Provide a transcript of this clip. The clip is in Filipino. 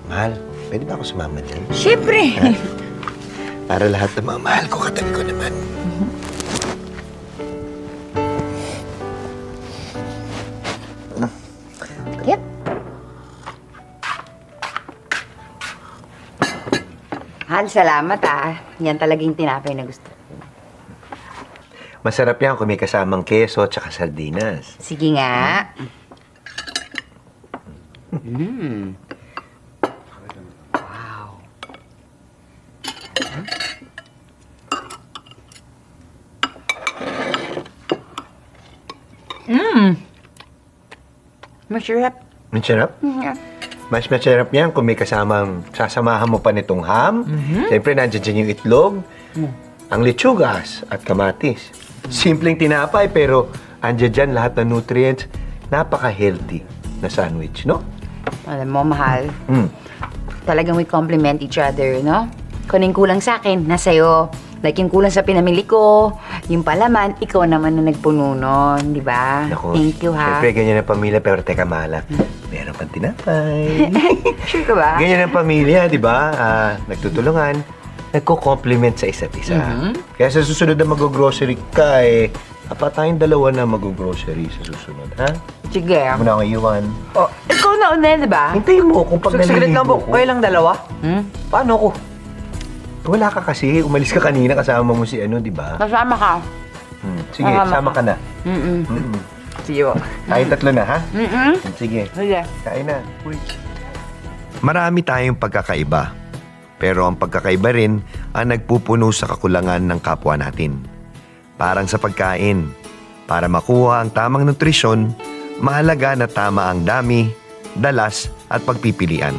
Mahal, pwede ba ako sumama dyan? Siyempre. Para lahat ng mga mahal ko, katabi ko naman. Yep. Han, salamat Yan talaga yung tinapay na gusto ko. Masarap yan kung may kasamang keso at saka sardinas. Sige nga. Wow. Masarap. Masarap? Mas masarap yan kung may kasamang sasamahan mo pa nitong ham. Siyempre, nandiyan dyan yung itlog, ang lechugas at kamatis. Simpleng tinapay pero andyan dyan lahat ng nutrients. Napaka-healthy na sandwich, no? Alam mo, mahal. Talagang we complement each other, no? Kung yung kulang sa akin, nasa'yo. Like yung kulang sa pinamili ko, yung palaman, ikaw naman na nagpuno nun, di ba? Naku, Thank you, ha? Siyempre, ganyan ang pamilya, pero teka, Mala. Meron pang tinapay. Sure ka ba? Ganyan ang pamilya, di ba? Nagtutulungan, nagko-compliment sa isa't isa. Kaya sa susunod na mag-grocery ka, apat tayong dalawa na mag-grocery sa susunod, ha? Sige. Ako na akong iwan. Oh, ikaw na una, di ba? Hintayin mo kung pag Saglit lang naliligo po, ko. kayo lang dalawa? Paano ko? Wala ka kasi. Umalis ka kanina kasama mo si ano, di ba? Kasama ka. Sige, sama ka na. Sige po. Tayong tatlo na, ha? Sige. Sige. Kain na. Uy. Marami tayong pagkakaiba. Pero ang pagkakaiba rin ang nagpupuno sa kakulangan ng kapwa natin. Parang sa pagkain. Para makuha ang tamang nutrisyon, mahalaga na tama ang dami, dalas at pagpipilian.